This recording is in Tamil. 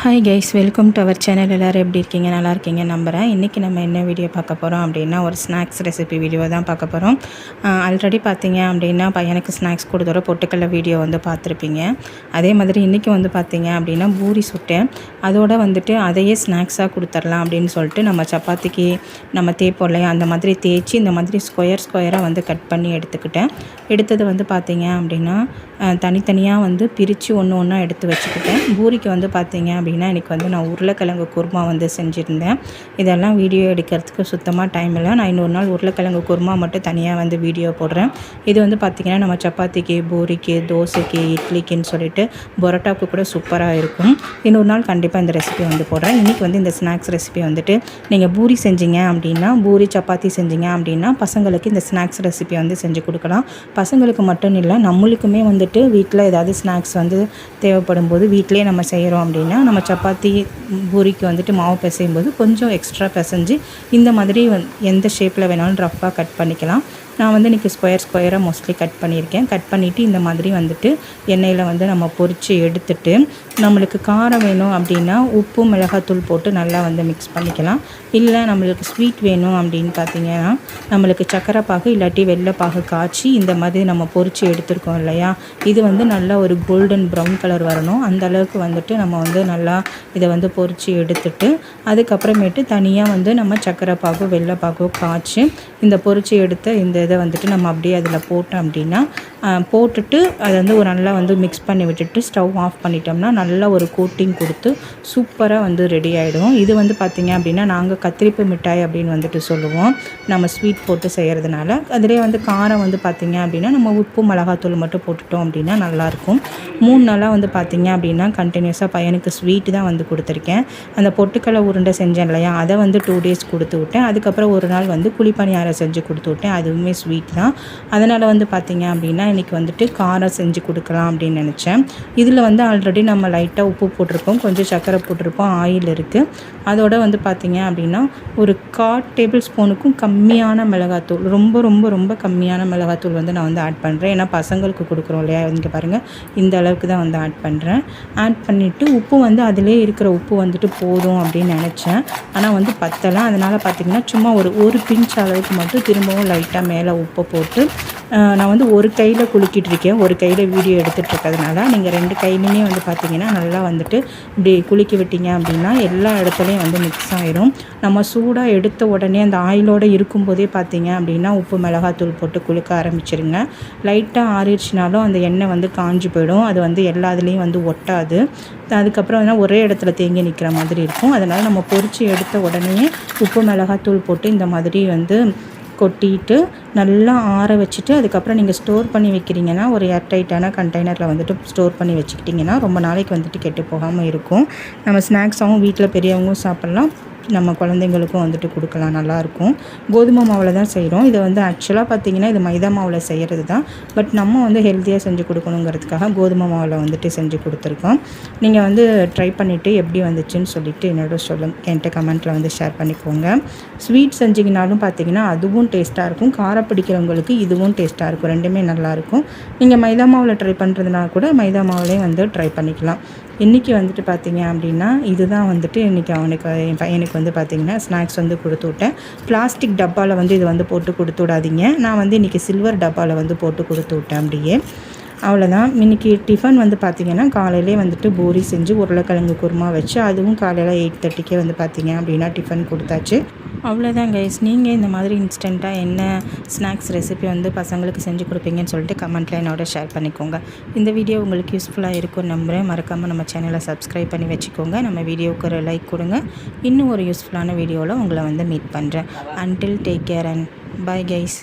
Hi guys, welcome to our channel. எல்லோரும் எப்படி இருக்கீங்க? நல்லா இருக்கீங்க நம்புகிறேன். இன்றைக்கி நம்ம என்ன வீடியோ பார்க்க போகிறோம் அப்படின்னா, ஒரு ஸ்நாக்ஸ் ரெசிபி வீடியோ தான் பார்க்க போகிறோம். ஆல்ரெடி பார்த்தீங்க அப்படின்னா பையனுக்கு ஸ்நாக்ஸ் கொடுத்துற பொட்டுக்கடலை வீடியோ வந்து பார்த்துருப்பீங்க. அதே மாதிரி இன்றைக்கி வந்து பார்த்தீங்க அப்படின்னா பூரி சுட்டேன். அதோடு வந்துட்டு அதையே ஸ்நாக்ஸாக கொடுத்துர்லாம் அப்படின்னு சொல்லிட்டு நம்ம சப்பாத்திக்கு நம்ம தேய்ப்போம் இல்லையா, அந்த மாதிரி தேய்ச்சி இந்த மாதிரி ஸ்கொயராக வந்து கட் பண்ணி எடுத்துக்கிட்டேன். எடுத்தது வந்து பார்த்தீங்க அப்படின்னா தனித்தனியாக வந்து பிரித்து ஒன்று எடுத்து வச்சுக்கிட்டேன். பூரிக்கு வந்து பார்த்தீங்க அப்படின்னா இன்றைக்கி வந்து நான் உருளைக்கிழங்கு குருமா வந்து செஞ்சுருந்தேன். இதெல்லாம் வீடியோ எடுக்கிறதுக்கு சுத்தமாக டைம் இல்லை. நான் இன்னொரு நாள் உருளைக்கிழங்கு குருமா மட்டும் தனியாக வந்து வீடியோ போடுறேன். இது வந்து பார்த்திங்கன்னா நம்ம சப்பாத்திக்கு, பூரிக்கு, தோசைக்கு, இட்லிக்குன்னு சொல்லிட்டு பரோட்டாவுக்கு கூட சூப்பராக இருக்கும். இன்னொரு நாள் கண்டிப்பாக இந்த ரெசிபி வந்து போடுறேன். இன்றைக்கி வந்து இந்த ஸ்நாக்ஸ் ரெசிபி வந்துட்டு நீங்கள் பூரி செஞ்சீங்க அப்படின்னா, பூரி சப்பாத்தி செஞ்சீங்க அப்படின்னா பசங்களுக்கு இந்த ஸ்நாக்ஸ் ரெசிபி வந்து செஞ்சு கொடுக்கலாம். பசங்களுக்கு மட்டும் இல்லை, நம்மளுக்குமே வந்துட்டு வீட்டில் ஏதாவது ஸ்நாக்ஸ் வந்து தேவைப்படும் போது வீட்டிலே நம்ம செய்கிறோம் அப்படின்னா, நம்ம சப்பாத்தி பூரிக்கு வந்துட்டு மாவு பிசையும் போது கொஞ்சம் எக்ஸ்ட்ரா பிசைஞ்சு இந்த மாதிரி எந்த ஷேப்பில் வேணாலும் ரஃப்பாக கட் பண்ணிக்கலாம். நான் வந்து இன்றைக்கி ஸ்கொயராக மோஸ்ட்லி கட் பண்ணியிருக்கேன். கட் பண்ணிவிட்டு இந்த மாதிரி வந்துட்டு எண்ணெயில் வந்து நம்ம பொரித்து எடுத்துட்டு, நம்மளுக்கு காரம் வேணும் அப்படின்னா உப்பு மிளகாத்தூள் போட்டு நல்லா வந்து மிக்ஸ் பண்ணிக்கலாம். இல்லை நம்மளுக்கு ஸ்வீட் வேணும் அப்படின்னு பார்த்திங்கன்னா நம்மளுக்கு சக்கரை பாகு இல்லாட்டி வெள்ளைப்பாகு காய்ச்சி இந்த மாதிரி நம்ம பொரித்து எடுத்துருக்கோம் இல்லையா, இது வந்து நல்லா ஒரு கோல்டன் ப்ரௌன் கலர் வரணும். அந்த அளவுக்கு வந்துட்டு நம்ம வந்து நல்லா இதை வந்து பொரித்து எடுத்துட்டு, அதுக்கப்புறமேட்டு தனியாக வந்து நம்ம சக்கரை பாகு வெள்ளைப்பாகு காய்ச்சி இந்த பொரித்து எடுத்த இந்த இதை வந்துட்டு நம்ம அப்படியே அதில் போட்டோம் அப்படின்னா போட்டுட்டு அதை வந்து ஒரு நல்லா வந்து மிக்ஸ் பண்ணி விட்டுட்டு ஸ்டவ் ஆஃப் பண்ணிட்டோம்னா நல்லா ஒரு கோட்டிங் கொடுத்து சூப்பராக வந்து ரெடி ஆகிடும். இது வந்து பார்த்திங்க அப்படின்னா நாங்கள் கத்திரிப்பு மிட்டாய் அப்படின்னு வந்துட்டு சொல்லுவோம், நம்ம ஸ்வீட் போட்டு செய்கிறதுனால. அதிலே வந்து காரம் வந்து பார்த்திங்க அப்படின்னா நம்ம உப்பு மிளகாத்தூள் மட்டும் போட்டுட்டோம் அப்படின்னா நல்லாயிருக்கும். 3 நாளாக வந்து பார்த்திங்க அப்படின்னா கண்டினியூஸாக பையனுக்கு ஸ்வீட்டு தான் வந்து கொடுத்துருக்கேன். அந்த பொட்டுக்கடலை உருண்டை செஞ்சேன் இல்லையா, அதை வந்து 2 டேஸ் கொடுத்து விட்டேன். அதுக்கப்புறம் ஒரு நாள் வந்து குழிப்பணியாரம் செஞ்சு கொடுத்து விட்டேன். அதுவுமே ஸ்வீட் தான். அதனால் வந்து பார்த்திங்க அப்படின்னா இன்றைக்கி வந்துட்டு காரம் செஞ்சு கொடுக்கலாம் அப்படின்னு நினச்சேன். இதில் வந்து ஆல்ரெடி நம்ம லைட்டாக உப்பு போட்டிருப்போம், கொஞ்சம் சர்க்கரை போட்டிருப்போம், ஆயில் இருக்குது. அதோடு வந்து பார்த்திங்க அப்படின்னா ஒரு 1/4 டேபிள் ஸ்பூனுக்கும் கம்மியான மிளகாத்தூள், ரொம்ப ரொம்ப ரொம்ப கம்மியான மிளகாத்தூள் வந்து நான் வந்து ஆட் பண்ணுறேன். ஏன்னா பசங்களுக்கு கொடுக்குறோம் இல்லையா, இங்கே பாருங்கள் இந்த அளவுக்கு தான் வந்து ஆட் பண்ணுறேன். ஆட் பண்ணிவிட்டு உப்பு வந்து அதிலே இருக்கிற உப்பு வந்துட்டு போதும் அப்படின்னு நினச்சேன். ஆனால் வந்து பத்தலை. அதனால் பார்த்திங்கன்னா சும்மா ஒரு பிஞ்ச் அளவுக்கு மட்டும் திரும்பவும் லைட்டாக மேலே உப்பை போட்டு நான் வந்து ஒரு கையில் குலுக்கிட்டு இருக்கேன், ஒரு கையில் வீடியோ எடுத்துகிட்டு இருக்கிறதுனால நீங்கள் 2 கையிலையுமே வந்து பார்த்திங்கன்னா நல்லா வந்துட்டு இப்படி குலுக்கி விட்டீங்க அப்படின்னா எல்லா இடத்துலையும் வந்து மிக்ஸ் ஆயிரும். நம்ம சூடாக எடுத்த உடனே அந்த ஆயிலோடு இருக்கும்போதே பார்த்திங்க அப்படின்னா உப்பு மிளகாத்தூள் போட்டு குலுக்க ஆரம்பிச்சிருங்க. லைட்டாக ஆறிடுச்சினாலும் அந்த எண்ணெய் வந்து காஞ்சி போயிடும், அது வந்து எல்லா இதுலேயும் வந்து ஒட்டாது. அதுக்கப்புறம் வந்து ஒரே இடத்துல தேங்கி நிற்கிற மாதிரி இருக்கும். அதனால் நம்ம பொரித்து எடுத்த உடனே உப்பு மிளகாத்தூள் போட்டு இந்த மாதிரி வந்து கொட்டிட்டு நல்லா ஆற வச்சுட்டு, அதுக்கப்புறம் நீங்கள் ஸ்டோர் பண்ணி வைக்கிறீங்கன்னா ஒரு ஏர்டைட்டான கண்டெய்னரில் வந்துட்டு ஸ்டோர் பண்ணி வச்சுக்கிட்டிங்கன்னா ரொம்ப நாளைக்கு வந்துட்டு கெட்டு போகாமல் இருக்கும். நம்ம ஸ்நாக்ஸாகவும் வீட்டில் பெரியவங்களும் சாப்பிட்லாம், நம்ம குழந்தைங்களுக்கும் வந்துட்டு கொடுக்கலாம், நல்லாயிருக்கும். கோதுமை மாவில் தான் செய்கிறோம். இதை வந்து ஆக்சுவலாக பார்த்திங்கன்னா இது மைதா மாவில் செய்கிறது தான். பட் நம்ம வந்து ஹெல்த்தியாக செஞ்சு கொடுக்கணுங்கிறதுக்காக கோதுமை மாவில் வந்துட்டு செஞ்சு கொடுத்துருக்கோம். நீங்கள் வந்து ட்ரை பண்ணிவிட்டு எப்படி வந்துச்சுன்னு சொல்லிவிட்டு என்கிட்ட கமெண்ட்டில் வந்து ஷேர் பண்ணிக்கோங்க. ஸ்வீட் செஞ்சிங்கனாலும் பார்த்திங்கன்னா அதுவும் டேஸ்ட்டாக இருக்கும், காரம் பிடிக்கிறவங்களுக்கு இதுவும் டேஸ்ட்டாக இருக்கும், ரெண்டுமே நல்லாயிருக்கும். நீங்கள் மைதா மாவில் ட்ரை பண்ணுறதுனா கூட மைதா மாவுலேயே வந்து ட்ரை பண்ணிக்கலாம். இன்றைக்கி வந்துட்டு பார்த்திங்க அப்படின்னா இதுதான் வந்துட்டு இன்றைக்கி என் பையனுக்கு வந்து பார்த்திங்கன்னா ஸ்நாக்ஸ் வந்து கொடுத்து விட்டேன். பிளாஸ்டிக் டப்பாவில் வந்து இது வந்து போட்டு கொடுத்து விடாதீங்க. நான் வந்து இன்றைக்கி சில்வர் டப்பாவில் வந்து போட்டு கொடுத்து விட்டேன். அப்படியே அவ்வளோதான். இன்றைக்கி டிஃபன் வந்து பார்த்திங்கன்னா காலையிலே வந்துட்டு பூரி செஞ்சு உருளைக்கிழங்கு குருமா வச்சு அதுவும் காலையில் 8:30க்கே வந்து பார்த்திங்க அப்படின்னா டிஃபன் கொடுத்தாச்சு. அவ்வளோதான் கைஸ். நீங்கள் இந்த மாதிரி இன்ஸ்டண்ட்டாக என்ன ஸ்நாக்ஸ் ரெசிபி வந்து பசங்களுக்கு செஞ்சு கொடுப்பீங்கன்னு சொல்லிட்டு கமெண்ட்டில் என்னோட ஷேர் பண்ணிக்கோங்க. இந்த வீடியோ உங்களுக்கு யூஸ்ஃபுல்லாக இருக்கும்னு நம்புகிறேன். மறக்காமல் நம்ம சேனலை சப்ஸ்கிரைப் பண்ணி வச்சுக்கோங்க. நம்ம வீடியோவுக்கு ஒரு லைக் கொடுங்க. இன்னும் ஒரு யூஸ்ஃபுல்லான வீடியோவில் உங்களை வந்து மீட் பண்ணுறேன். Until take care and bye guys.